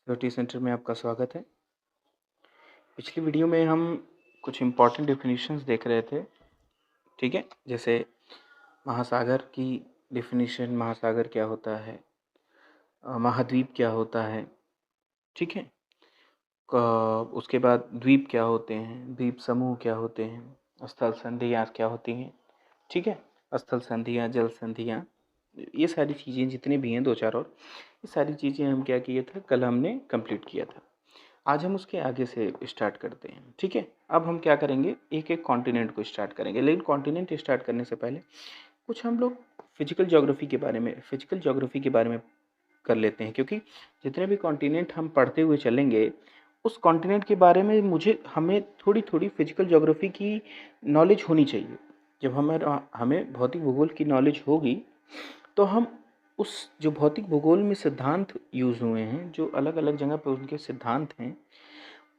Security centre में आपका स्वागत है। पिछली वीडियो में हम कुछ इम्पॉर्टेंट डेफिनेशंस देख रहे थे, ठीक है? जैसे महासागर की डेफिनेशन, महासागर क्या होता है, महाद्वीप क्या होता है, ठीक है? उसके बाद द्वीप क्या होते हैं, द्वीप समूह क्या होते हैं, स्थल संधियाँ क्या होती हैं, ठीक है? स्थल संधियाँ, जल संधियाँ, ये सारी चीज़ें जितनी भी हैं, 2-4 और, ये सारी चीज़ें हम क्या किए थे, कल हमने कंप्लीट किया था। आज हम उसके आगे से स्टार्ट करते हैं, ठीक है? अब हम क्या करेंगे, एक-एक कॉन्टिनेंट को स्टार्ट करेंगे, लेकिन कॉन्टिनेंट स्टार्ट करने से पहले कुछ हम लोग फिजिकल ज्योग्राफी के बारे में कर लेते हैं, क्योंकि जितने भी कॉन्टिनेंट हम पढ़ते हुए चलेंगे, उस कॉन्टिनेंट के बारे में हमें थोड़ी-थोड़ी फिजिकल ज्योग्राफी की नॉलेज होनी चाहिए। जब हमें भौतिक भूगोल की नॉलेज होगी, तो हम उस जो भौतिक भूगोल में सिद्धांत यूज़ हुए हैं, जो अलग-अलग जगह पे उनके सिद्धांत हैं,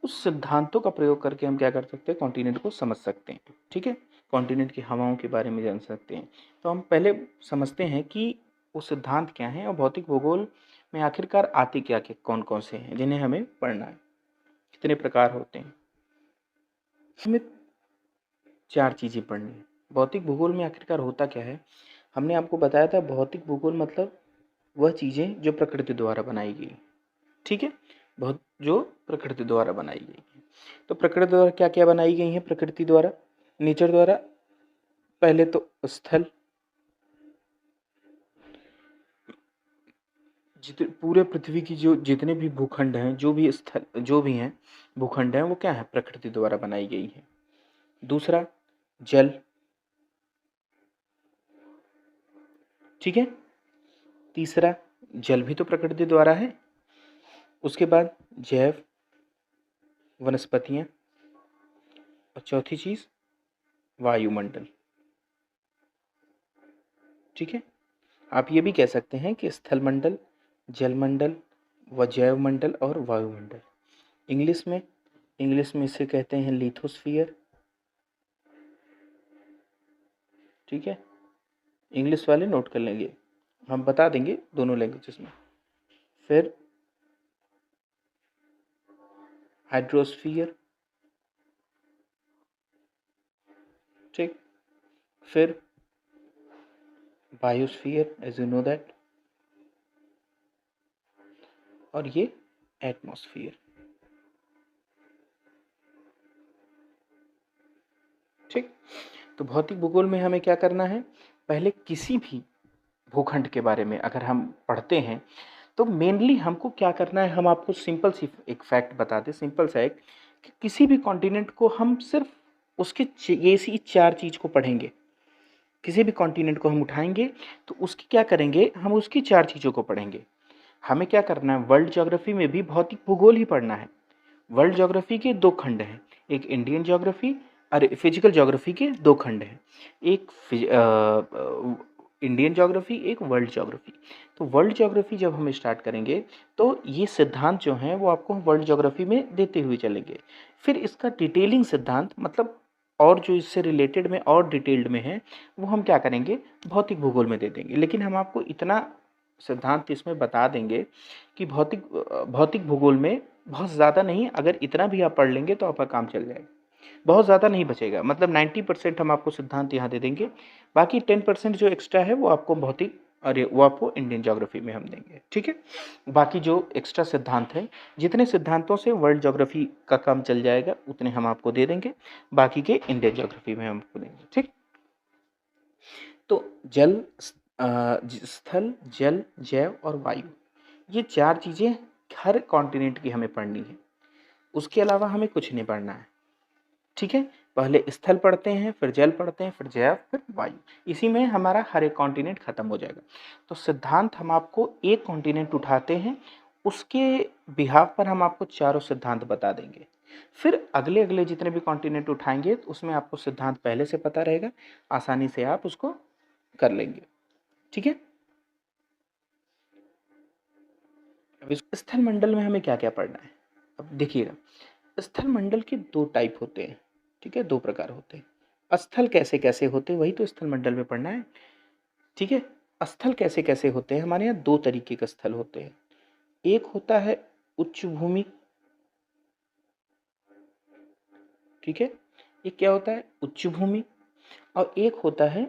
उस सिद्धांतों का प्रयोग करके हम क्या कर सकते हैं, कॉन्टिनेंट को समझ सकते हैं, ठीक है? कॉन्टिनेंट की हवाओं के बारे में जान सकते हैं। तो हम पहले समझते हैं कि वो सिद्धांत क्या हैं और भौतिक भूगोल में आखिरकार आते क्या-क्या कौन-कौन से हैं, जिन्हें हमें पढ़ना है, कितने प्रकार होते हैं। हमें 4 चीज़ें पढ़नी है। भौतिक भूगोल में आखिरकार होता क्या है? हमने आपको बताया था, भौतिक भूगोल मतलब वह चीज़ें जो प्रकृति द्वारा बनाई गई, ठीक है? जो प्रकृति द्वारा बनाई गई हैं। तो प्रकृति द्वारा क्या-क्या बनाई गई हैं, प्रकृति द्वारा, नेचर द्वारा? पहले तो स्थल, पूरे पृथ्वी की जो जितने भी भूखंड हैं, जो भी हैं भूखंड हैं, वो क्या है, प्रकृति द्वारा बनाई गई हैं। दूसरा जल, ठीक है? तीसरा जल भी तो प्रकृति द्वारा है। उसके बाद जैव, वनस्पतियां, और चौथी चीज वायुमंडल, ठीक है? आप ये भी कह सकते हैं कि स्थल मंडल, जल मंडल, व जैव मंडल और वायुमंडल। इंग्लिश में इसे कहते हैं लिथोस्फीयर, ठीक है? इंग्लिश वाले नोट कर लेंगे, हम बता देंगे दोनों लैंग्वेजेस में। फिर हाइड्रोस्फीयर, ठीक? फिर biosphere, as you know that, और ये एटमॉस्फियर, ठीक? तो भौतिक भूगोल में हमें क्या करना है, पहले किसी भी भूखंड के बारे में अगर हम पढ़ते हैं, तो मेनली हमको क्या करना है, हम आपको सिंपल सी एक फैक्ट बता दें, सिंपल सा एक, कि किसी भी कॉन्टिनेंट को हम सिर्फ उसके ये सी 4 चीज़ को पढ़ेंगे। किसी भी कॉन्टिनेंट को हम उठाएंगे तो उसकी क्या करेंगे, हम उसकी 4 चीज़ों को पढ़ेंगे। हमें क्या करना है, वर्ल्ड ज्योग्राफी में भी भौतिक भूगोल ही पढ़ना है। वर्ल्ड ज्योग्राफी के 2 खंड हैं, एक इंडियन ज्योग्राफी, अरे फिजिकल ज्योग्राफी के 2 खंड हैं, एक इंडियन ज्योग्राफी, एक वर्ल्ड ज्योग्राफी। तो वर्ल्ड ज्योग्राफी जब हम स्टार्ट करेंगे, तो ये सिद्धांत जो हैं वो आपको वर्ल्ड ज्योग्राफी में देते हुए चलेंगे। फिर इसका डिटेलिंग सिद्धांत, मतलब और जो इससे रिलेटेड में और डिटेल्ड में है, वो हम क्या करेंगे, भौतिक भूगोल में दे देंगे। लेकिन हम आपको इतना सिद्धांत इसमें बता देंगे कि भौतिक भूगोल में बहुत ज़्यादा नहीं, अगर इतना भी आप पढ़ लेंगे तो आपका काम चल जाएगा। बहुत ज़्यादा नहीं बचेगा, मतलब 90% हम आपको सिद्धांत यहाँ दे देंगे, बाकी 10% जो एक्स्ट्रा है वो आपको वो आपको इंडियन ज्योग्राफी में हम देंगे, ठीक है? बाकी जो एक्स्ट्रा सिद्धांत हैं, जितने सिद्धांतों से वर्ल्ड ज्योग्राफी का काम चल जाएगा, उतने हम आपको दे देंगे, बाकी के इंडियन ज्योग्राफी में हम आपको देंगे, ठीक? तो स्थल, जल, जैव और वायु, ये 4 चीज़ें हर कॉन्टिनेंट की हमें पढ़नी है। उसके अलावा हमें कुछ नहीं पढ़ना है, ठीक है? पहले स्थल पढ़ते हैं, फिर जल पढ़ते हैं, फिर जैव, फिर वायु। इसी में हमारा हर एक कॉन्टिनेंट खत्म हो जाएगा। तो सिद्धांत हम आपको एक कॉन्टिनेंट उठाते हैं, उसके बिहाफ पर हम आपको चारों सिद्धांत बता देंगे। फिर अगले-अगले जितने भी कॉन्टिनेंट उठाएँगे, तो उसमें आपको सिद्धांत पहले से पता रहेगा, आसानी से आप उसको कर लेंगे, ठीक है? अब इस स्थल मंडल में हमें क्या-क्या पढ़ना है? अब देखिएगा, स्थल मंडल के 2 टाइप होते हैं, ठीक है? 2 प्रकार होते हैं। स्थल कैसे-कैसे होते हैं, वही तो स्थल मंडल में पढ़ना है, ठीक है? स्थल कैसे-कैसे होते हैं, हमारे यहाँ 2 तरीके के स्थल होते हैं। एक होता है उच्च भूमि, ठीक है, ये क्या होता है, उच्च भूमि। और एक होता है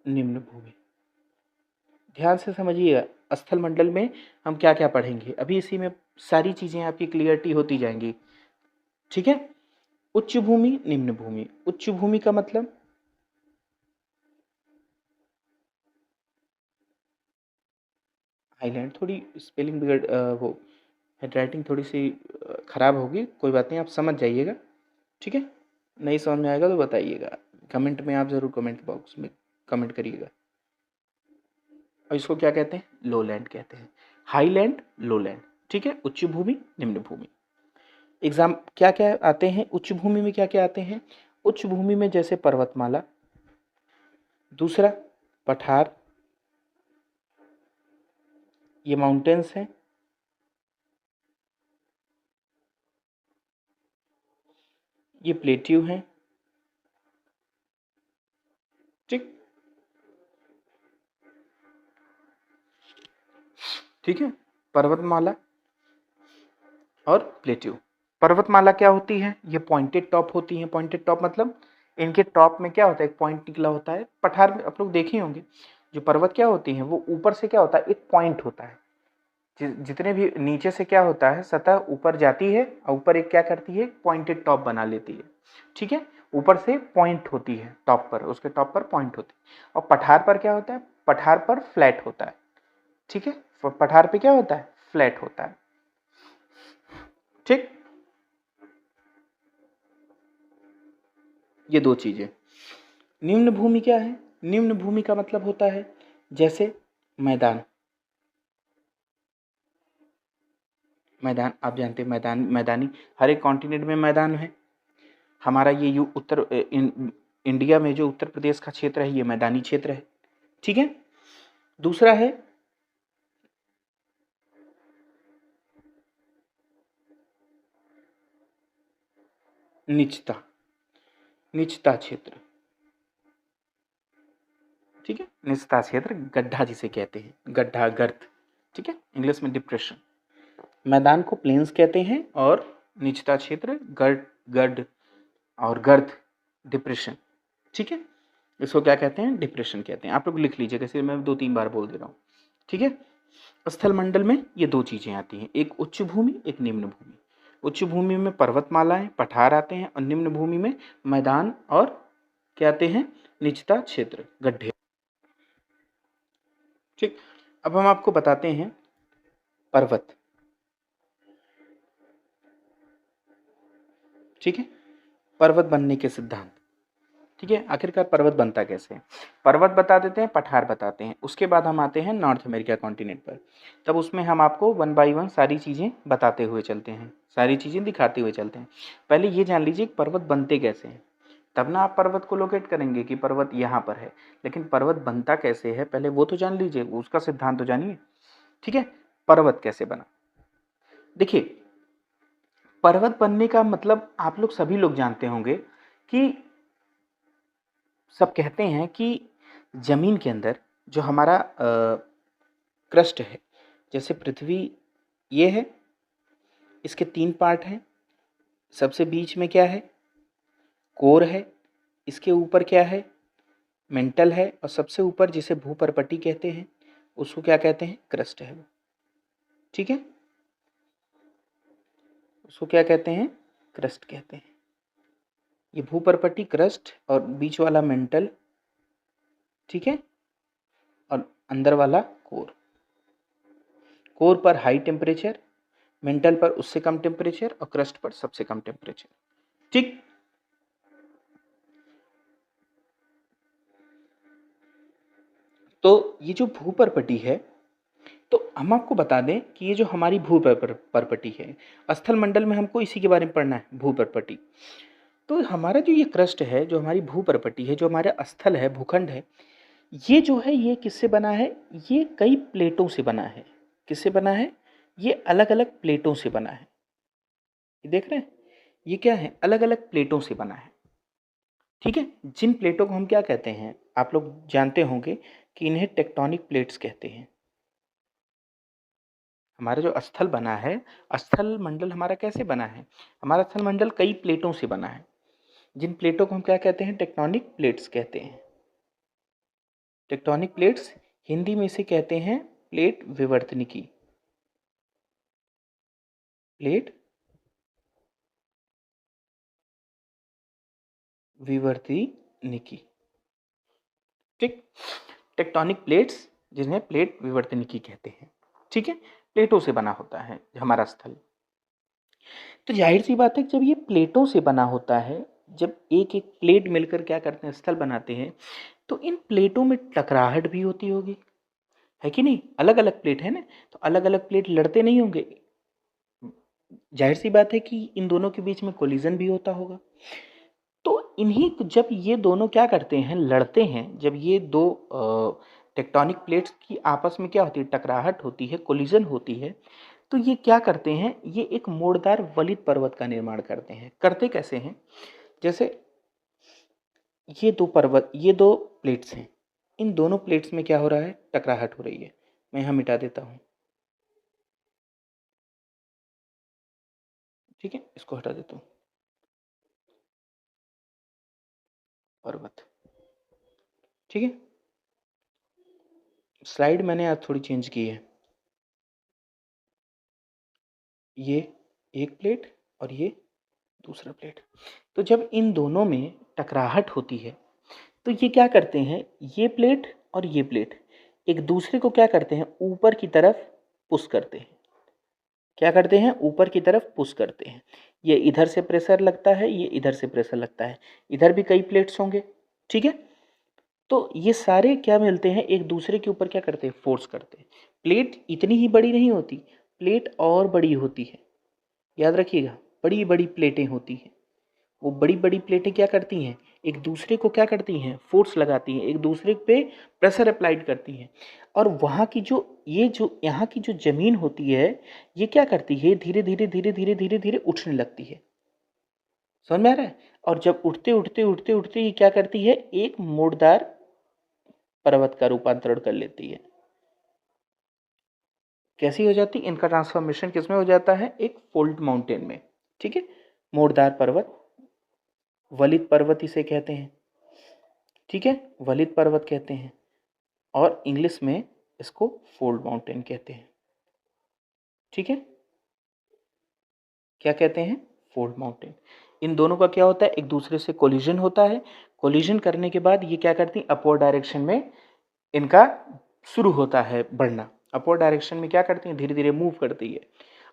निम्न भूमि। ध्यान से समझिएगा, स्थल मंडल में हम क्या क्या पढ़ेंगे, अभी इसी में सारी चीजें आपकी क्लियरिटी होती जाएंगी, ठीक है। उच्च भूमि, निम्न भूमि। उच्च भूमि का मतलब हाईलैंड, थोड़ी स्पेलिंग बिगड़ वो हैंडराइटिंग थोड़ी सी खराब होगी, कोई बात नहीं, आप समझ जाइएगा, ठीक है। नहीं समझ में आएगा तो बताइएगा, कमेंट में आप ज़रूर कमेंट बॉक्स में कमेंट करिएगा। और इसको क्या कहते हैं, लोलैंड कहते हैं, हाईलैंड, लोलैंड, ठीक है। उच्च भूमि, निम्न भूमि। एग्जाम क्या क्या आते हैं उच्च भूमि में, क्या क्या आते हैं उच्च भूमि में, जैसे पर्वतमाला, दूसरा पठार, ये माउंटेन्स हैं, ये प्लेट्यू हैं, ठीक, ठीक है। पर्वतमाला और प्लेट्यू। पर्वतमाला क्या होती है, ये पॉइंटेड टॉप होती है। पॉइंटेड टॉप मतलब इनके टॉप में क्या होता है, एक पॉइंट निकला होता है। पठार में आप लोग देखे होंगे, जो पर्वत क्या होती है, वो ऊपर से क्या होता है, एक पॉइंट होता है। जितने भी नीचे से क्या होता है, सतह ऊपर जाती है और ऊपर एक क्या करती है, पॉइंटेड टॉप बना लेती है, ठीक है। ऊपर से पॉइंट होती है टॉप पर, उसके टॉप पर पॉइंट होती है। और पठार पर क्या होता है, पठार पर फ्लैट होता है, ठीक है। पठार पे क्या होता है, फ्लैट होता है, ठीक। ये दो चीजें। निम्न भूमि क्या है, निम्न भूमि का मतलब होता है जैसे मैदान। मैदान आप जानते हैं, मैदानी हर एक कॉन्टिनेंट में मैदान है। हमारा ये इंडिया में जो उत्तर प्रदेश का क्षेत्र है, ये मैदानी क्षेत्र है, ठीक है। दूसरा है निचता, निचता क्षेत्र, ठीक है। निचता क्षेत्र, गड्ढा जिसे कहते हैं, गड्ढा, गर्त, ठीक है, इंग्लिश में डिप्रेशन। मैदान को प्लेन्स कहते हैं और निचता क्षेत्र गढ़, गढ़ और गर्त, डिप्रेशन, ठीक है। इसको क्या कहते हैं, डिप्रेशन कहते हैं। आप लोग लिख लीजिए, कैसे मैं 2-3 बार बोल दे रहा हूँ, ठीक है। स्थल मंडल में ये दो चीजें आती हैं, एक उच्च भूमि, एक निम्न भूमि। उच्च भूमि में पर्वतमालाएं, पठार आते हैं, और निम्न भूमि में मैदान और क्या आते हैं, निचता क्षेत्र, गड्ढे, ठीक। अब हम आपको बताते हैं पर्वत, ठीक है, पर्वत बनने के सिद्धांत, ठीक है। आखिरकार पर्वत बनता कैसे है, पर्वत बता देते हैं, पठार बताते हैं, उसके बाद हम आते हैं नॉर्थ अमेरिका कॉन्टिनेंट पर। तब उसमें हम आपको 1 बाय 1 सारी चीज़ें बताते हुए चलते हैं, सारी चीज़ें दिखाते हुए चलते हैं। पहले ये जान लीजिए पर्वत बनते कैसे हैं, तब ना आप पर्वत को लोकेट करेंगे कि पर्वत यहाँ पर है। लेकिन पर्वत बनता कैसे है, पहले वो तो जान लीजिए, उसका सिद्धांत तो जानिए, ठीक है। पर्वत कैसे बना, देखिए, पर्वत बनने का मतलब आप लोग सभी लोग जानते होंगे कि सब कहते हैं कि जमीन के अंदर जो हमारा क्रस्ट है, जैसे पृथ्वी ये है, इसके 3 पार्ट हैं, सबसे बीच में क्या है, कोर है, इसके ऊपर क्या है, मेंटल है, और सबसे ऊपर जिसे भूपर्पटी कहते हैं, उसको क्या कहते हैं, क्रस्ट है वो, ठीक है। उसको क्या कहते हैं, क्रस्ट कहते हैं। ये भूपर्पटी, क्रस्ट, और बीच वाला मेंटल, ठीक है, और अंदर वाला कोर। कोर पर हाई टेम्परेचर, मेंटल पर उससे कम टेम्परेचर, और क्रस्ट पर सबसे कम टेम्परेचर, ठीक। तो ये जो भूपर्पटी है, तो हम आपको बता दें कि ये जो हमारी भूपर्पटी है, स्थल मंडल में हमको इसी के बारे में पढ़ना है, भूपर्पटी। तो हमारा जो ये क्रस्ट है, जो हमारी भूपर्पटी है, जो हमारा स्थल है, भूखंड है, ये जो है ये किससे बना है, ये कई प्लेटों से बना है। किससे बना है, ये अलग अलग प्लेटों से बना है। ये देख रहे हैं, ये क्या है, अलग अलग प्लेटों से बना है, ठीक है। जिन प्लेटों को हम क्या कहते हैं, आप लोग जानते होंगे कि इन्हें टेक्टोनिक प्लेट्स कहते हैं, हमारा जो स्थल बना है, स्थल मंडल हमारा कैसे बना है? हमारा स्थल मंडल कई प्लेटों से बना है, जिन प्लेटों को हम क्या कहते हैं? टेक्टोनिक प्लेट्स कहते हैं। टेक्टोनिक प्लेट्स हिंदी में इसे कहते हैं प्लेट विवर्तनिकी। प्लेट विवर्तनिकी, ठीक। टेक्टोनिक प्लेट्स जिन्हें प्लेट विवर्तनिकी कहते हैं, ठीक है। प्लेटों से बना होता है हमारा स्थल। तो जाहिर सी बात है जब ये प्लेटों से बना होता है, जब एक एक प्लेट मिलकर क्या करते हैं? स्थल बनाते हैं, तो इन प्लेटों में टकराहट भी होती होगी, है कि नहीं? अलग अलग प्लेट है ना, तो अलग अलग प्लेट लड़ते नहीं होंगे। जाहिर सी बात है कि इन दोनों के बीच में कोलिजन भी होता होगा। तो इन्हीं जब ये दोनों क्या करते हैं? लड़ते हैं। जब ये दो टेक्टोनिक प्लेट्स की आपस में क्या होती है? टकराहट होती है, कोलिजन होती है। तो ये क्या करते हैं? ये एक मोड़दार वलित पर्वत का निर्माण करते हैं। करते कैसे हैं? जैसे ये दो प्लेट्स हैं, इन दोनों प्लेट्स में क्या हो रहा है? टकराहट हो रही है। मैं यहाँ मिटा देता हूँ, ठीक है, इसको हटा देता हूँ। पर्वत, ठीक है। स्लाइड मैंने आज थोड़ी चेंज की है। ये एक प्लेट और ये दूसरा प्लेट। तो जब इन दोनों में टकराहट होती है, तो ये क्या करते हैं? ये प्लेट और ये प्लेट एक दूसरे को क्या करते हैं? ऊपर की तरफ पुश करते हैं। क्या करते हैं? ऊपर की तरफ पुश करते हैं। ये इधर से प्रेशर लगता है, ये इधर से प्रेशर लगता है। इधर भी कई प्लेट्स होंगे, ठीक है। तो ये सारे क्या मिलते हैं? एक दूसरे के ऊपर क्या करते हैं? फोर्स करते हैं। प्लेट इतनी ही बड़ी नहीं होती, प्लेट और बड़ी होती है। याद रखिएगा, बड़ी बड़ी प्लेटें होती हैं। वो बड़ी बड़ी प्लेटें क्या करती हैं? एक दूसरे को क्या करती हैं? फोर्स लगाती हैं, एक दूसरे पे प्रेशर अप्लाइड करती हैं। और वहाँ की जो यहाँ की जो ज़मीन होती है, ये क्या करती है? धीरे धीरे धीरे धीरे धीरे धीरे उठने लगती है। समझ में आ रहा है? और जब उठते उठते उठते उठते ये क्या करती है? एक मोड़दार पर्वत का रूपांतरण कर लेती है। कैसी हो जाती? इनका ट्रांसफॉर्मेशन किसमें हो जाता है? एक फोल्ड माउंटेन में, ठीक है। मोड़दार पर्वत, वलित पर्वत इसे कहते हैं, ठीक है, वलित पर्वत कहते हैं। और इंग्लिश में इसको फोल्ड माउंटेन कहते हैं, ठीक है। क्या कहते हैं? Fold mountain. इन दोनों का क्या होता है? एक दूसरे से कोलिजन होता है। कोलिजन करने के बाद ये क्या करती हैं? अपवर्ड डायरेक्शन में इनका शुरू होता है बढ़ना। अपवर्ड डायरेक्शन में क्या करती हैं? धीरे धीरे मूव करती है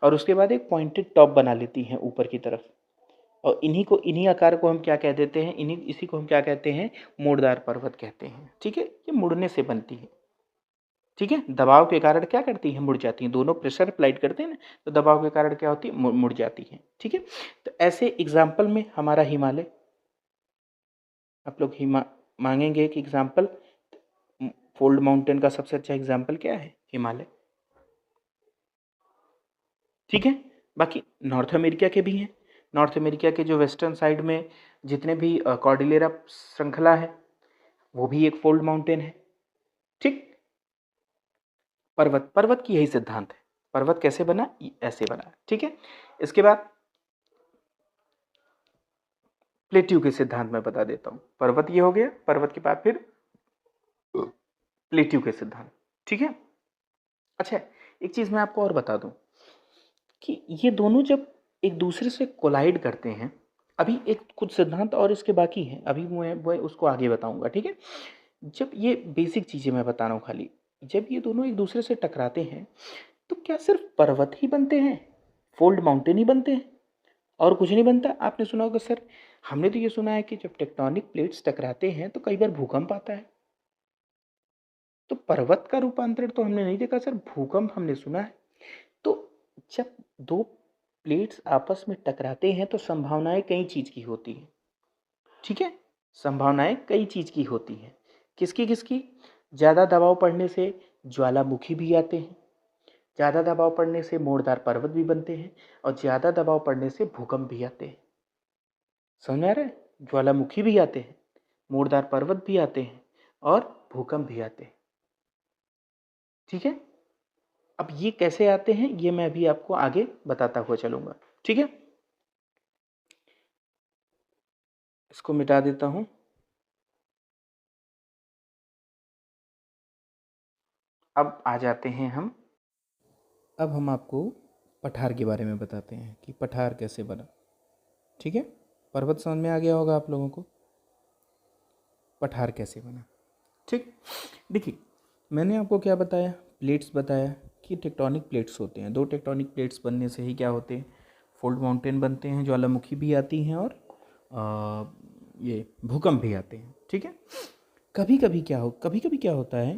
और उसके बाद एक पॉइंटेड टॉप बना लेती हैं ऊपर की तरफ। और इन्हीं आकार को हम क्या कह देते हैं? इसी को हम क्या कहते हैं? मोड़दार पर्वत कहते हैं, ठीक है। ये मुड़ने से बनती है, ठीक है। दबाव के कारण क्या करती हैं? मुड़ जाती हैं। दोनों प्रेशर अप्लाइड करते हैं ना, तो दबाव के कारण क्या होती है? मुड़ जाती हैं, ठीक है। तो ऐसे एग्जाम्पल में हमारा हिमालय, आप लोग मांगेंगे कि एग्जाम्पल, फोल्ड माउंटेन का सबसे अच्छा एग्जाम्पल क्या है? हिमालय, ठीक है। बाकी नॉर्थ अमेरिका के भी हैं। नॉर्थ अमेरिका के जो वेस्टर्न साइड में जितने भी कॉर्डिलेरा श्रृंखला है, वो भी एक फोल्ड माउंटेन है, ठीक। पर्वत की यही सिद्धांत है। पर्वत कैसे बना? ऐसे बना, ठीक है। इसके बाद प्लेट्यू के सिद्धांत में बता देता हूं। पर्वत ये हो गया, पर्वत के बाद फिर प्लेट्यू के सिद्धांत, ठीक है। अच्छा, एक चीज मैं आपको और बता दूं कि ये दोनों जब एक दूसरे से कोलाइड करते हैं, अभी एक कुछ सिद्धांत और इसके बाकी हैं, अभी मैं उसको आगे बताऊंगा, ठीक है। जब ये बेसिक चीजें मैं बता रहा हूँ खाली, जब ये दोनों एक दूसरे से टकराते हैं, तो क्या सिर्फ पर्वत ही बनते हैं? फोल्ड माउंटेन ही बनते हैं और कुछ नहीं बनता? आपने सुना होगा सर, हमने तो ये सुना है कि जब टेक्टोनिक प्लेट्स टकराते हैं तो कई बार भूकंप आता है। तो पर्वत का रूपांतरण तो हमने नहीं देखा सर, भूकंप हमने सुना है। तो जब दो प्लेट्स आपस में टकराते हैं तो संभावनाएं कई चीज की होती हैं, ठीक है। संभावनाएं कई चीज की होती हैं। किसकी किसकी? ज्यादा दबाव पड़ने से ज्वालामुखी भी आते हैं, ज्यादा दबाव पड़ने से मोड़दार पर्वत भी बनते हैं, और ज्यादा दबाव पड़ने से भूकंप भी आते हैं। समझ में आ रहा है? ज्वालामुखी भी आते हैं, मोड़दार पर्वत भी आते हैं और भूकंप भी आते हैं, ठीक है। अब ये कैसे आते हैं ये मैं अभी आपको आगे बताता हुआ चलूँगा, ठीक है? इसको मिटा देता हूँ। अब आ जाते हैं हम, अब हम आपको पठार के बारे में बताते हैं कि पठार कैसे बना, ठीक है? पर्वत समझ में आ गया होगा आप लोगों को, पठार कैसे बना, ठीक? देखिए, मैंने आपको क्या बताया, प्लेट्स बताया कि टेक्टोनिक प्लेट्स होते हैं। 2 टेक्टोनिक प्लेट्स बनने से ही क्या होते हैं, फोल्ड माउंटेन बनते हैं, ज्वालामुखी भी आती हैं और ये भूकंप भी आते हैं, ठीक है? कभी कभी क्या होता है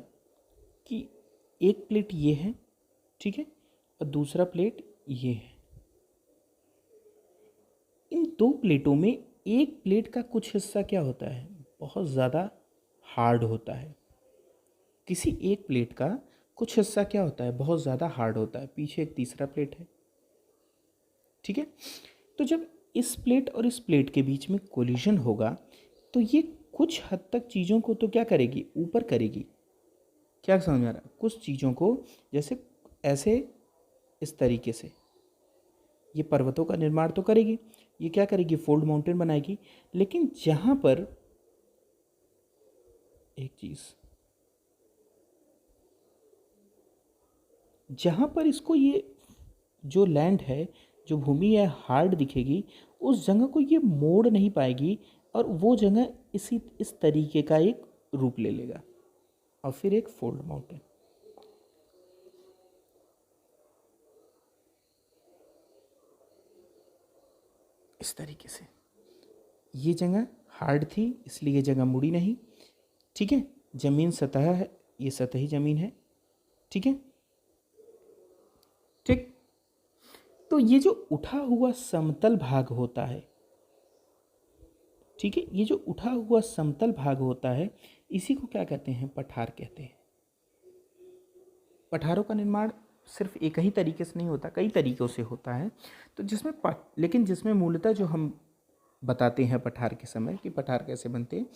कि एक प्लेट ये है, ठीक है, और दूसरा प्लेट ये है। इन 2 प्लेटों में एक प्लेट का कुछ हिस्सा क्या होता है, बहुत ज़्यादा हार्ड होता है। किसी एक प्लेट का कुछ हिस्सा क्या होता है, बहुत ज़्यादा हार्ड होता है। पीछे एक तीसरा प्लेट है, ठीक है? तो जब इस प्लेट और इस प्लेट के बीच में कोलिजन होगा तो ये कुछ हद तक चीज़ों को तो क्या करेगी, ऊपर करेगी। क्या समझ में आ रहा है? कुछ चीज़ों को जैसे ऐसे इस तरीके से ये पर्वतों का निर्माण तो करेगी, ये क्या करेगी, फोल्ड माउंटेन बनाएगी। लेकिन जहाँ पर एक चीज़, जहाँ पर इसको ये जो लैंड है, जो भूमि है, हार्ड दिखेगी, उस जगह को ये मोड़ नहीं पाएगी और वो जगह इस तरीके का एक रूप ले लेगा और फिर एक फोल्ड माउंटेन। इस तरीके से ये जगह हार्ड थी इसलिए ये जगह मुड़ी नहीं, ठीक है? ज़मीन सतह है, ये सतही ज़मीन है, ठीक है? ठीक। तो ये जो उठा हुआ समतल भाग होता है, ठीक है, ये जो उठा हुआ समतल भाग होता है इसी को क्या कहते हैं, पठार कहते हैं। पठारों का निर्माण सिर्फ एक ही तरीके से नहीं होता, कई तरीक़ों से होता है। तो लेकिन जिसमें मूलतः जो हम बताते हैं पठार के समय कि पठार कैसे बनते हैं,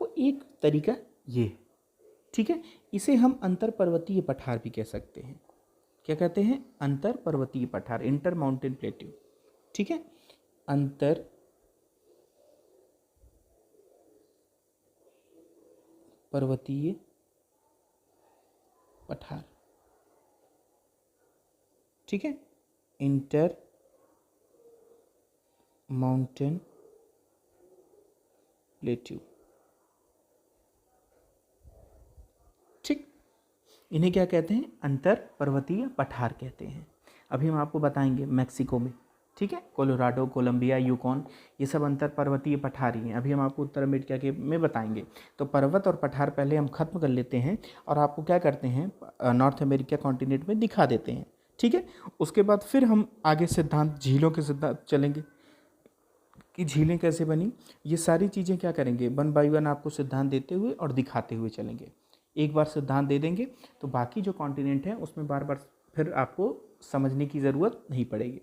वो एक तरीका ये, ठीक है? इसे हम अंतर पर्वतीय पठार भी कह सकते हैं। क्या कहते हैं, अंतर पर्वतीय पठार, इंटर माउंटेन प्लेट्यू, ठीक है? अंतर पर्वतीय पठार, ठीक है? इंटर माउंटेन प्लेट्यू, ठीक। इन्हें क्या कहते हैं, अंतर पर्वतीय पठार कहते हैं। अभी हम आपको बताएंगे मैक्सिको में, ठीक है, कोलोराडो, कोलंबिया, यूकॉन, ये सब अंतर पर्वतीय पठार ही हैं। अभी हम आपको उत्तर अमेरिका के में बताएंगे। तो पर्वत और पठार पहले हम खत्म कर लेते हैं और आपको क्या करते हैं, नॉर्थ अमेरिका कॉन्टिनेंट में दिखा देते हैं, ठीक है? उसके बाद फिर हम आगे सिद्धांत, झीलों के सिद्धांत चलेंगे कि झीलें कैसे बनी। ये सारी चीज़ें क्या करेंगे, 1 बाय 1 आपको सिद्धांत देते हुए और दिखाते हुए चलेंगे। एक बार सिद्धांत दे देंगे तो बाकी जो कॉन्टिनेंट है उसमें बार बार फिर आपको समझने की ज़रूरत नहीं पड़ेगी,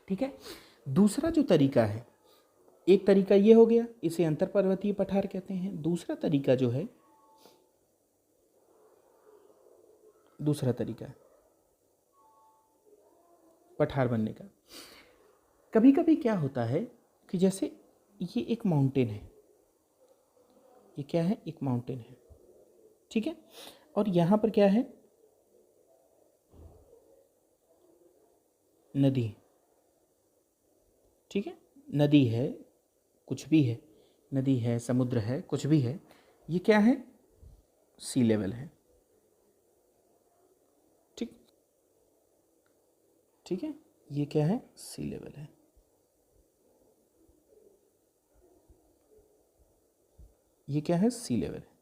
ठीक है? दूसरा जो तरीका है, एक तरीका ये हो गया, इसे अंतर पर्वतीय पठार कहते हैं। दूसरा तरीका जो है, दूसरा तरीका है पठार बनने का। कभी कभी क्या होता है कि जैसे ये एक माउंटेन है, ये क्या है, एक माउंटेन है, ठीक है? और यहाँ पर क्या है, नदी, ठीक है? नदी है, कुछ भी है, नदी है, समुद्र है, कुछ भी है, ये क्या है, सी लेवल है, ठीक, ठीक है? ये क्या है, सी लेवल है। ये क्या है, सी लेवल है।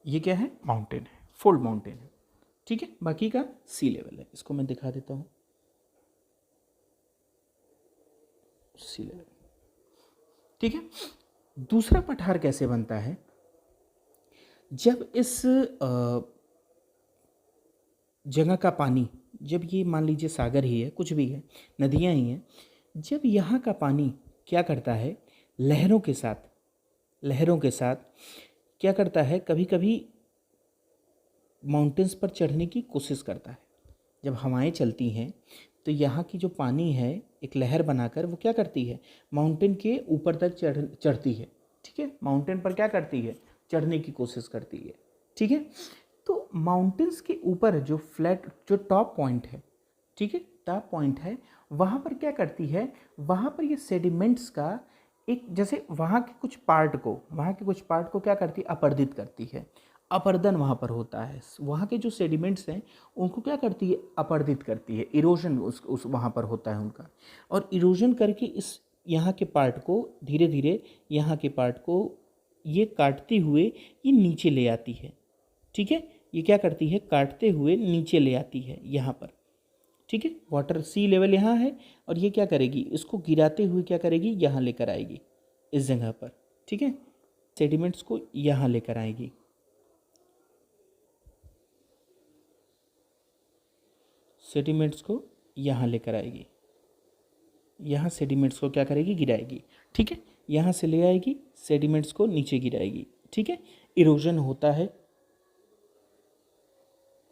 ये क्या है, माउंटेन है, फोल्ड माउंटेन है, ठीक है? बाकी का सी लेवल है। इसको मैं दिखा देता हूँ, सी लेवल, ठीक है? दूसरा पठार कैसे बनता है, जब इस जगह का पानी, जब ये मान लीजिए सागर ही है, कुछ भी है, नदियाँ ही हैं, जब यहाँ का पानी क्या करता है, लहरों के साथ क्या करता है, कभी कभी माउंटेन्स पर चढ़ने की कोशिश करता है। जब हवाएं चलती हैं तो यहाँ की जो पानी है एक लहर बनाकर वो क्या करती है, माउंटेन के ऊपर तक चढ़ती है। ठीक है, माउंटेन पर क्या करती है, चढ़ने की कोशिश करती है। ठीक है, तो माउंटेन्स के ऊपर जो फ्लैट जो टॉप पॉइंट है, ठीक है, टॉप पॉइंट है, वहाँ पर क्या करती है, वहाँ पर ये सेडिमेंट्स का एक, जैसे वहाँ के कुछ पार्ट को क्या करती है, अपरदित करती है। अपरदन वहाँ पर होता है, वहाँ के जो सेडिमेंट्स हैं उनको क्या करती है, अपरदित करती है। इरोजन उस वहाँ पर होता है उनका, और इरोजन करके इस यहाँ के पार्ट को धीरे धीरे, यहाँ के पार्ट को ये काटते हुए ये नीचे ले आती है। ठीक है, ये क्या करती है, काटते हुए नीचे ले आती है यहाँ पर। ठीक है, वाटर सी लेवल यहाँ है और ये क्या करेगी, इसको गिराते हुए क्या करेगी, यहाँ लेकर आएगी इस जगह पर। ठीक है, सेडिमेंट्स को यहाँ लेकर आएगी। सेडिमेंट्स को यहाँ लेकर आएगी, यहाँ सेडिमेंट्स को क्या करेगी, गिराएगी। ठीक है, यहाँ से ले आएगी, सेडिमेंट्स को नीचे गिराएगी। ठीक है, इरोजन होता है,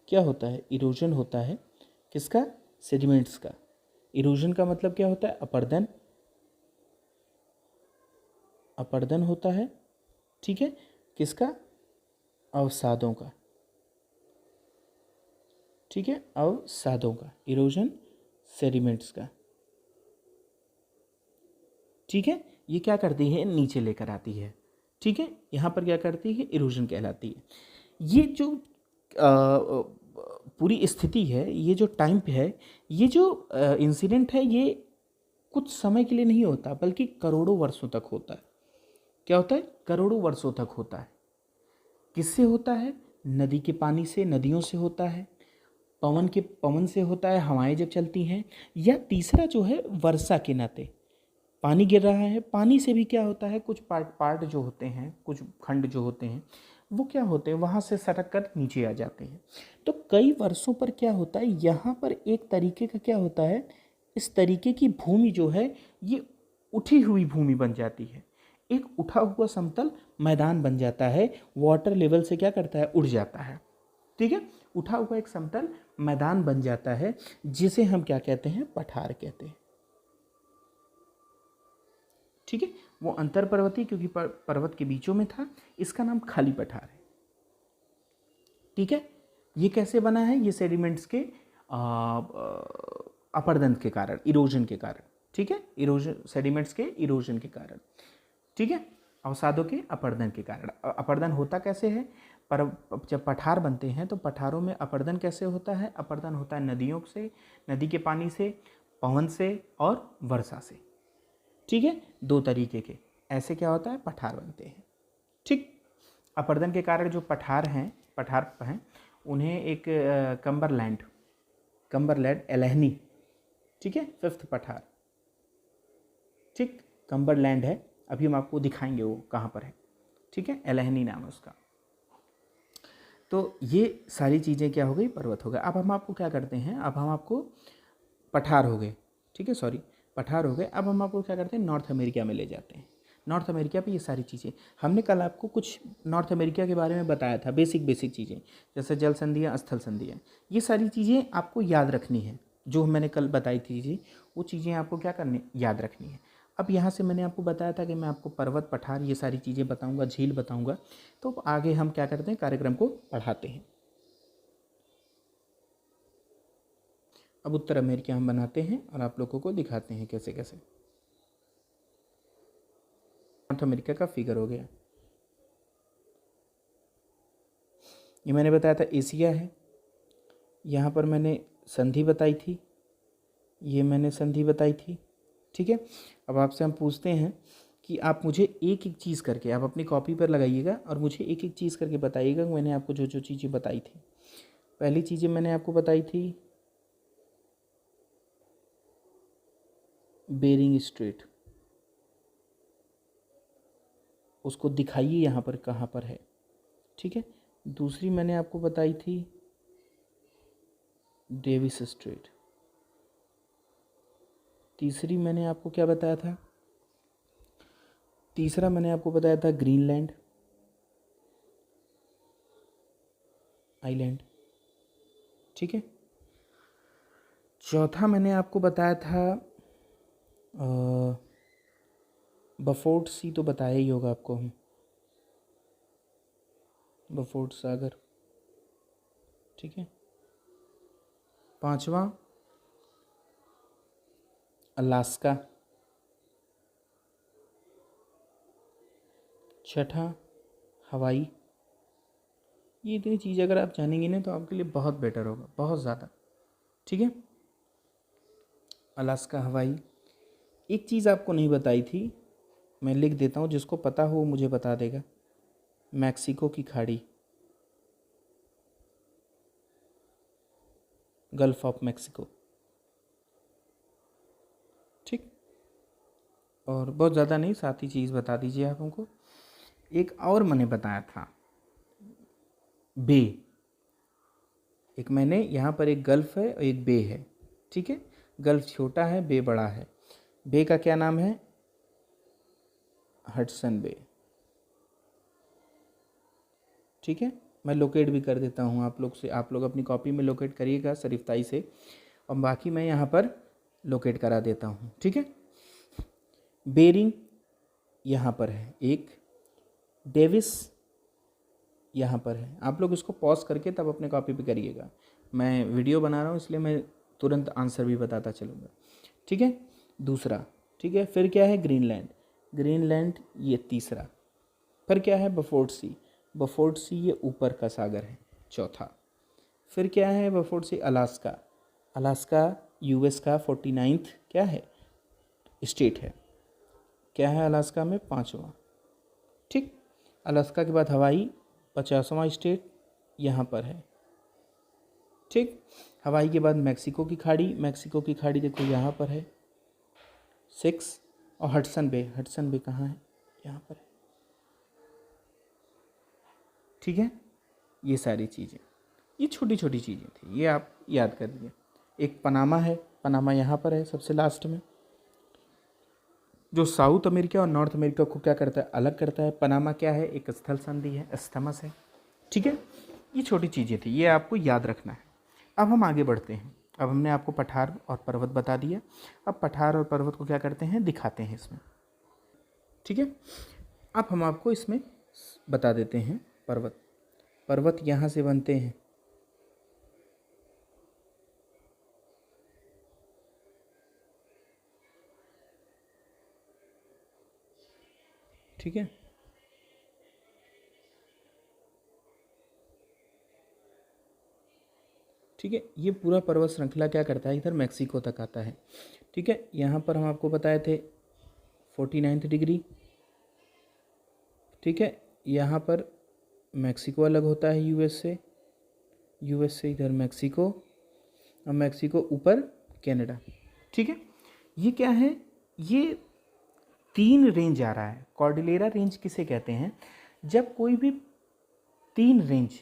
क्या होता है, इरोजन होता है किसका, सेडिमेंट्स का। इरोजन का मतलब क्या होता है, अपरदन, अपरदन होता है। ठीक है, किसका, अवसादों का। ठीक है, अवसादों का, इरोजन सेडिमेंट्स का। ठीक है, ये क्या करती है, नीचे लेकर आती है। ठीक है, यहाँ पर क्या करती है, इरोजन कहलाती है। ये जो पूरी स्थिति है, ये जो टाइम पे है, ये जो इंसिडेंट है, ये कुछ समय के लिए नहीं होता बल्कि करोड़ों वर्षों तक होता है। क्या होता है, करोड़ों वर्षों तक होता है। किससे होता है, नदी के पानी से, नदियों से होता है, पवन से होता है, हवाएं जब चलती हैं, या तीसरा जो है वर्षा के नाते पानी गिर रहा है, पानी से भी क्या होता है, कुछ पार्ट जो होते हैं, कुछ खंड जो होते हैं वो क्या होते हैं, वहाँ से सटक कर नीचे आ जाते हैं। तो कई वर्षों पर क्या होता है, यहाँ पर एक तरीके का क्या होता है, इस तरीके की भूमि जो है ये उठी हुई भूमि बन जाती है, एक उठा हुआ समतल मैदान बन जाता है, वाटर लेवल से क्या करता है, उड़ जाता है। ठीक है, उठा हुआ एक समतल मैदान बन जाता है, जिसे हम क्या कहते हैं, पठार कहते हैं। ठीक है, वो अंतर पर्वतीय क्योंकि पर्वत के बीचों में था, इसका नाम खाली पठार है। ठीक है, ये कैसे बना है, ये सेडिमेंट्स के अपरदन के कारण, इरोजन के कारण। ठीक है, इरोजन, सेडिमेंट्स के इरोजन के कारण। ठीक है, अवसादों के अपरदन के कारण। अपरदन होता कैसे है, पर जब पठार बनते हैं तो पठारों में अपरदन कैसे होता है, अपरदन होता है नदियों से, नदी के पानी से, पवन से और वर्षा से। ठीक है, दो तरीके के ऐसे क्या होता है, पठार बनते हैं। ठीक, अपरदन के कारण जो पठार हैं उन्हें एक कंबरलैंड एलहनी, ठीक है, 5th पठार, ठीक, कंबरलैंड है, अभी हम आपको दिखाएंगे वो कहाँ पर है। ठीक है, एलहनी नाम है उसका। तो ये सारी चीज़ें क्या हो गई, पर्वत हो गए। अब हम आपको क्या करते हैं, अब हम आपको पठार हो गए, ठीक है, सॉरी पठार हो गए। अब हम आपको क्या करते हैं, नॉर्थ अमेरिका में ले जाते हैं। नॉर्थ अमेरिका पे ये सारी चीज़ें, हमने कल आपको कुछ नॉर्थ अमेरिका के बारे में बताया था, बेसिक चीज़ें, जैसे जल संधियाँ, स्थल संधियाँ, ये सारी चीज़ें आपको याद रखनी है। जो मैंने कल बताई थी जी, वो चीज़ें आपको क्या करनी, याद रखनी है। अब यहाँ से मैंने आपको बताया था कि मैं आपको पर्वत, पठार, ये सारी चीज़ें बताऊँगा, झील बताऊँगा। तो आगे हम क्या करते हैं, कार्यक्रम को पढ़ाते हैं। अब उत्तर अमेरिका हम बनाते हैं और आप लोगों को दिखाते हैं कैसे कैसे। नॉर्थ अमेरिका का फिगर हो गया, ये मैंने बताया था एशिया है। यहाँ पर मैंने संधि बताई थी, ये मैंने संधि बताई थी। ठीक है, अब आपसे हम पूछते हैं कि आप मुझे एक एक चीज़ करके, आप अपनी कॉपी पर लगाइएगा और मुझे एक एक चीज़ करके बताइएगा मैंने आपको जो जो चीज़ें बताई थी। पहली चीज़ें मैंने आपको बताई थी बेरिंग स्ट्रेट, उसको दिखाइए यहाँ पर कहाँ पर है। ठीक है, दूसरी मैंने आपको बताई थी डेविस स्ट्रेट। तीसरी मैंने आपको क्या बताया था, तीसरा मैंने आपको बताया था ग्रीनलैंड आइलैंड, ठीक है। चौथा मैंने आपको बताया था बफोर्ड सी, तो बताया ही होगा आपको हम, बफोर्ड सागर, ठीक है। पांचवा अलास्का, छठा हवाई। ये इतनी चीज़ अगर आप जानेंगे ना तो आपके लिए बहुत बेटर होगा, बहुत ज़्यादा, ठीक है। अलास्का, हवाई। एक चीज़ आपको नहीं बताई थी, मैं लिख देता हूँ, जिसको पता हो वो मुझे बता देगा। मैक्सिको की खाड़ी, गल्फ ऑफ मैक्सिको, ठीक। और बहुत ज़्यादा नहीं, साथ ही चीज़ बता दीजिए आप हमको। एक और मैंने बताया था बे, एक मैंने यहाँ पर एक गल्फ है और एक बे है, ठीक है। गल्फ छोटा है, बे बड़ा है। बे का क्या नाम है? हडसन बे, ठीक है। मैं लोकेट भी कर देता हूँ आप लोग से, आप लोग अपनी कॉपी में लोकेट करिएगा शरीफताई से, और बाकी मैं यहाँ पर लोकेट करा देता हूँ, ठीक है। बेरिंग यहाँ पर है एक, डेविस यहाँ पर है। आप लोग इसको पॉज करके तब अपने कॉपी पे करिएगा, मैं वीडियो बना रहा हूँ इसलिए मैं तुरंत आंसर भी बताता चलूँगा, ठीक है। दूसरा, ठीक है। फिर क्या है? ग्रीनलैंड, ग्रीनलैंड ये तीसरा। फिर क्या है? बफोर्ड सी, बफोर्ड सी ये ऊपर का सागर है, चौथा। फिर क्या है? बफोर्ड सी अलास्का, अलास्का यूएस का 49th क्या है? स्टेट है। क्या है अलास्का में? पाँचवा, ठीक। अलास्का के बाद हवाई 50वां स्टेट यहाँ पर है, ठीक। हवाई के बाद मैक्सिको की खाड़ी, मैक्सिको की खाड़ी देखो यहाँ पर है 6। और हडसन बे, हडसन बे कहाँ है? यहाँ पर है, ठीक है। ये सारी चीज़ें, ये छोटी छोटी चीज़ें थी, ये आप याद कर लीजिए। एक पनामा है, पनामा यहाँ पर है सबसे लास्ट में, जो साउथ अमेरिका और नॉर्थ अमेरिका को क्या करता है? अलग करता है। पनामा क्या है? एक स्थल संधि है, स्थमस है, ठीक है। ये छोटी चीज़ें थी, ये आपको याद रखना है। अब हम आगे बढ़ते हैं। अब हमने आपको पठार और पर्वत बता दिया, अब पठार और पर्वत को क्या करते हैं? दिखाते हैं इसमें, ठीक है। अब हम आपको इसमें बता देते हैं पर्वत, पर्वत यहाँ से बनते हैं, ठीक है। ठीक है, ये पूरा पर्वत श्रृंखला क्या करता है? इधर मैक्सिको तक आता है, ठीक है। यहाँ पर हम आपको बताए थे 49th डिग्री, ठीक है। यहाँ पर मैक्सिको अलग होता है यूएस से, यूएस से इधर मैक्सिको, और मैक्सिको ऊपर कनाडा, ठीक है। ये क्या है? ये 3 रेंज आ रहा है। कॉर्डिलेरा रेंज किसे कहते हैं? जब कोई भी 3 रेंज,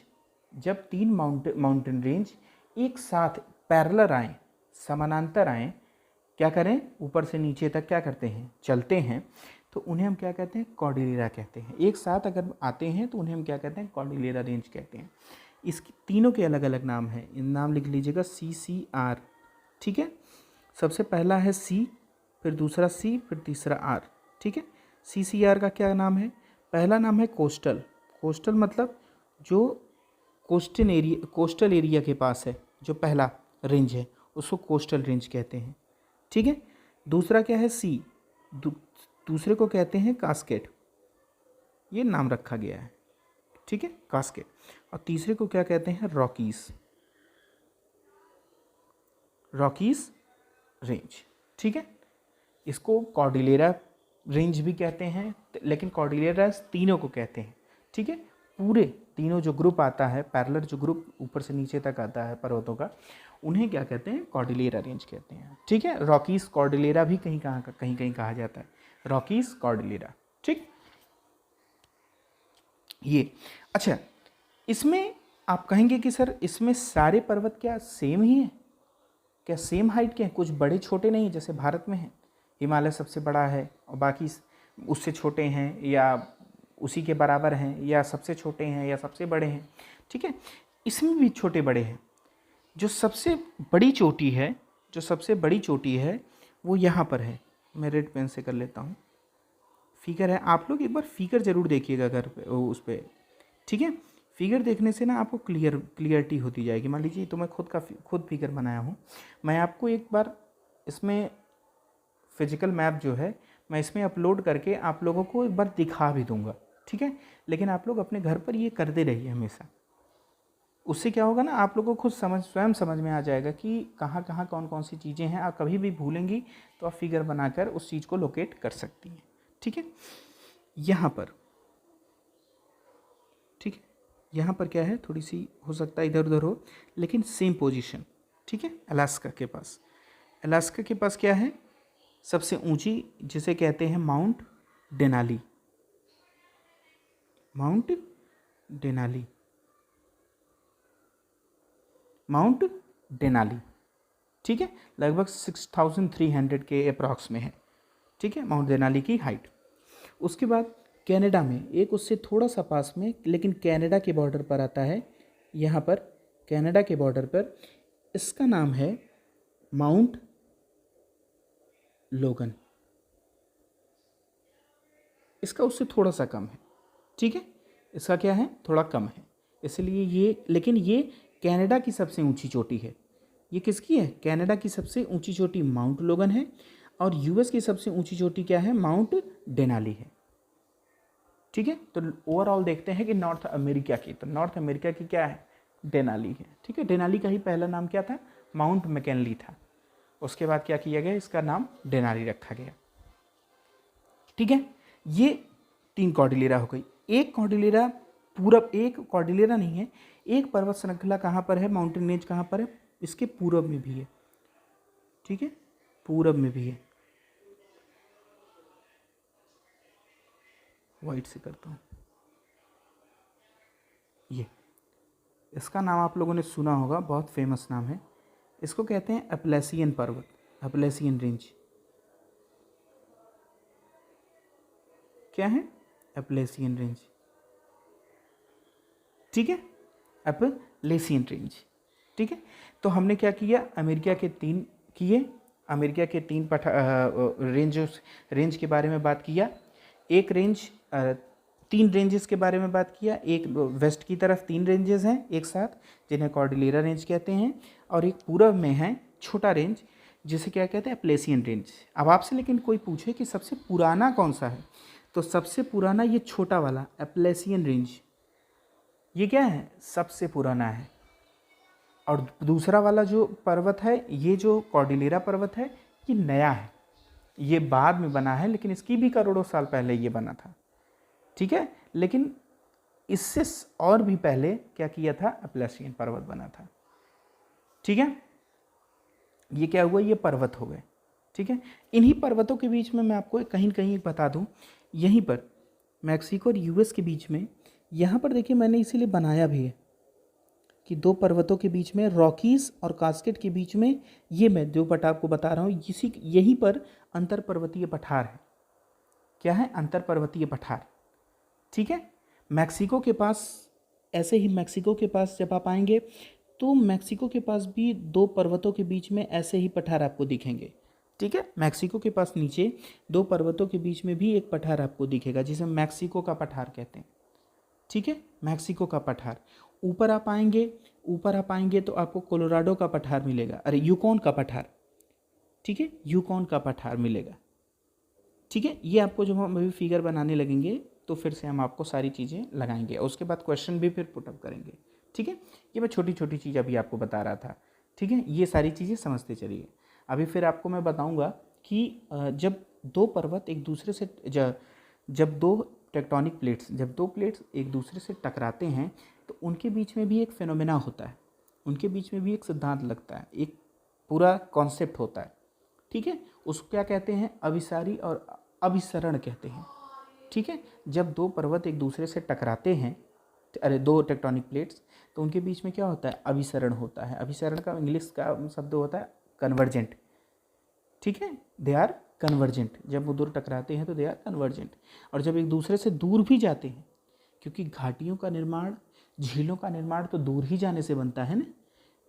जब 3 माउंटेन रेंज एक साथ पैरेलल आएँ, समानांतर आएँ, क्या करें? ऊपर से नीचे तक क्या करते हैं? चलते हैं, तो उन्हें हम क्या कहते हैं? कॉर्डिलेरा कहते हैं। एक साथ अगर आते हैं तो उन्हें हम क्या कहते हैं? कॉर्डिलेरा रेंज कहते हैं। इसकी तीनों के अलग अलग नाम हैं, इन नाम लिख लीजिएगा, CCR, ठीक है। सबसे पहला है C, फिर दूसरा C, फिर तीसरा R, ठीक है। CCR का क्या नाम है? पहला नाम है कोस्टल, कोस्टल मतलब जो कोस्टल एरिया के पास है, जो पहला रेंज है उसको कोस्टल रेंज कहते हैं, ठीक है। दूसरा क्या है? C, दूसरे को कहते हैं कास्केड, ये नाम रखा गया है, ठीक है, कास्केड। और तीसरे को क्या कहते हैं? रॉकीज, रॉकीज रेंज, ठीक है। इसको कॉर्डिलेरा रेंज भी कहते हैं, लेकिन कॉर्डिलेरा तीनों को कहते हैं, ठीक है। पूरे तीनों जो ग्रुप आता है, पैरेलल जो ग्रुप ऊपर से नीचे तक आता है पर्वतों का, उन्हें क्या कहते हैं? कॉर्डिलेरा रेंज कहते हैं, ठीक है। रॉकीज कॉर्डिलेरा भी कहीं कहीं कहा जाता है, रॉकीज कॉर्डिलेरा, ठीक। ये अच्छा, इसमें आप कहेंगे कि सर इसमें सारे पर्वत क्या सेम ही हैं? क्या सेम हाइट के हैं? कुछ बड़े छोटे नहीं, जैसे भारत में है, हिमालय सबसे बड़ा है और बाकी उससे छोटे हैं, या उसी के बराबर हैं, या सबसे छोटे हैं या सबसे बड़े हैं, ठीक है। इसमें भी छोटे बड़े हैं। जो सबसे बड़ी चोटी है वो यहाँ पर है। मैं रेड पेन से कर लेता हूँ। फिगर है, आप लोग एक बार फिगर ज़रूर देखिएगा घर पे, उस पर, ठीक है। फिगर देखने से ना आपको क्लियरिटी होती जाएगी। मान लीजिए तो मैं खुद फिगर बनाया हूँ। मैं आपको एक बार इसमें फिजिकल मैप जो है मैं इसमें अपलोड करके आप लोगों को एक बार दिखा भी दूंगा, ठीक है। लेकिन आप लोग अपने घर पर ये करते रहिए हमेशा। उससे क्या होगा ना, आप लोगों को खुद स्वयं समझ में आ जाएगा कि कहाँ कहाँ कौन कौन सी चीज़ें हैं। आप कभी भी भूलेंगी तो आप फिगर बनाकर उस चीज़ को लोकेट कर सकती हैं, ठीक है। यहाँ पर, ठीक है, यहाँ पर क्या है, थोड़ी सी हो सकता है इधर उधर हो, लेकिन सेम पोजीशन, ठीक है। अलास्का के पास क्या है, सबसे ऊंची, जिसे कहते हैं माउंट डेनाली। ठीक है, लगभग 6300 के अप्रॉक्स में है, ठीक है, माउंट डेनाली की हाइट। उसके बाद कनाडा में एक उससे थोड़ा सा पास में, लेकिन कनाडा के बॉर्डर पर आता है, यहाँ पर कनाडा के बॉर्डर पर, इसका नाम है माउंट लोगन। इसका उससे थोड़ा सा कम है, ठीक है, इसका क्या है, थोड़ा कम है, इसलिए ये, लेकिन ये कनाडा की सबसे ऊंची चोटी है। ये किसकी है, कनाडा की सबसे ऊंची चोटी माउंट लोगन है, और यूएस की सबसे ऊंची चोटी क्या है, माउंट डेनाली है, ठीक है। तो ओवरऑल देखते हैं कि नॉर्थ अमेरिका की, तो नॉर्थ अमेरिका की क्या है, डेनाली है, ठीक है। डेनाली का ही पहला नाम क्या था, माउंट मैकिनली था। उसके बाद क्या किया गया, इसका नाम डेनाली रखा गया, ठीक है। ये 3 कॉर्डिलेरा हो गई। एक कॉर्डिलेरा पूरब, एक कॉर्डिलेरा नहीं है, एक पर्वत श्रृंखला कहाँ पर है, माउंटेन रेंज कहाँ पर है, इसके पूरब में भी है, ठीक है, पूरब में भी है। वाइट से करता हूँ। ये, इसका नाम आप लोगों ने सुना होगा, बहुत फेमस नाम है। इसको कहते हैं अपलेसियन पर्वत, अपलेसियन रेंज। क्या है, अपलेसियन रेंज, ठीक है, अपलेसियन रेंज, ठीक है। तो हमने क्या किया, अमेरिका के 3 किए, अमेरिका के 3 रेंज के बारे में बात किया। एक रेंज, 3 रेंजेस के बारे में बात किया। एक वेस्ट की तरफ 3 रेंजेस हैं एक साथ, जिन्हें कॉर्डिलेरा रेंज कहते हैं, और एक पूरब में है छोटा रेंज, जिसे क्या कहते हैं, अपलेसियन रेंज। अब आपसे लेकिन कोई पूछे कि सबसे पुराना कौन सा है, तो सबसे पुराना ये छोटा वाला अपलेसियन रेंज, ये क्या है, सबसे पुराना है। और दूसरा वाला जो पर्वत है, ये जो कॉर्डिलेरा पर्वत है, ये नया है, ये बाद में बना है, लेकिन इसकी भी करोड़ों साल पहले ये बना था, ठीक है। लेकिन इससे और भी पहले क्या किया था, अपलेसियन पर्वत बना था, ठीक है। ये क्या हुआ, ये पर्वत हो गए, ठीक है। इन्हीं पर्वतों के बीच में मैं आपको कहीं कहीं बता दूं, यहीं पर मैक्सिको और यूएस के बीच में, यहाँ पर देखिए मैंने इसीलिए बनाया भी है कि 2 पर्वतों के बीच में, रॉकीज और कास्केड के बीच में, ये मैं जो पठार आपको बता रहा हूँ, यहीं पर अंतर पर्वतीय पठार है। क्या है, अंतर पर्वतीय पठार, ठीक है। मैक्सिको के पास, ऐसे ही मैक्सिको के पास जब आप आएंगे तो मैक्सिको के पास भी 2 पर्वतों के बीच में ऐसे ही पठार आपको दिखेंगे, ठीक है। मैक्सिको के पास नीचे 2 पर्वतों के बीच में भी एक पठार आपको दिखेगा, जिसे मैक्सिको का पठार कहते हैं, ठीक है, मैक्सिको का पठार। ऊपर आप आएंगे तो आपको कोलोराडो का पठार मिलेगा, अरे यूकॉन का पठार, ठीक है, यूकॉन का पठार मिलेगा, ठीक है। ये आपको जब हम अभी फिगर बनाने लगेंगे तो फिर से हम आपको सारी चीज़ें लगाएंगे, और उसके बाद क्वेश्चन भी फिर पुटअप करेंगे, ठीक है। ये मैं छोटी छोटी चीज़ अभी आपको बता रहा था, ठीक है। ये सारी चीज़ें समझते चलिए। अभी फिर आपको मैं बताऊंगा कि जब 2 पर्वत एक दूसरे से, जब 2 टेक्टोनिक प्लेट्स, जब 2 प्लेट्स एक दूसरे से टकराते हैं तो उनके बीच में भी एक फिनोमेना होता है, उनके बीच में भी एक सिद्धांत लगता है, एक पूरा कॉन्सेप्ट होता है, ठीक है। उसको क्या कहते हैं, अभिसारी और अभिसरण कहते हैं, ठीक है। जब 2 पर्वत एक दूसरे से टकराते हैं, अरे 2 टेक्टोनिक प्लेट्स, तो उनके बीच में क्या होता है, अभिसरण होता है। अभिसरण का इंग्लिश का शब्द होता है कन्वर्जेंट, ठीक है, दे आर कन्वर्जेंट। जब वो दूर टकराते हैं तो दे आर कन्वर्जेंट। और जब एक दूसरे से दूर भी जाते हैं, क्योंकि घाटियों का निर्माण झीलों का निर्माण तो दूर ही जाने से बनता है ना,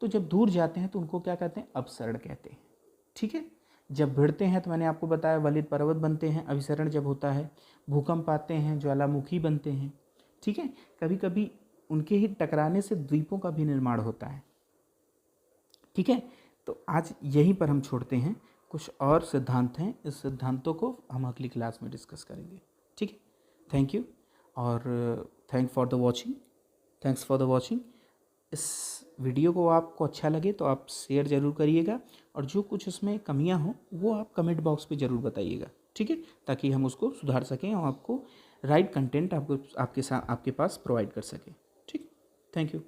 तो जब दूर जाते हैं तो उनको क्या कहते हैं, अपसरण कहते हैं। ठीक है, जब भिड़ते हैं तो मैंने आपको बताया वलित पर्वत बनते हैं, अभिसरण जब होता है, भूकंप आते हैं, ज्वालामुखी बनते हैं। ठीक है, कभी कभी उनके ही टकराने से द्वीपों का भी निर्माण होता है। ठीक है, तो आज यहीं पर हम छोड़ते हैं, कुछ और सिद्धांत हैं, इस सिद्धांतों को हम अगली क्लास में डिस्कस करेंगे। ठीक है, थैंक यू और थैंक्स फॉर द वॉचिंग। इस वीडियो को आपको अच्छा लगे तो आप शेयर ज़रूर करिएगा, और जो कुछ उसमें कमियां हों वो आप कमेंट बॉक्स पे ज़रूर बताइएगा। ठीक है, ताकि हम उसको सुधार सकें और आपको राइट कंटेंट आपके पास प्रोवाइड कर सकें। ठीक, थैंक यू।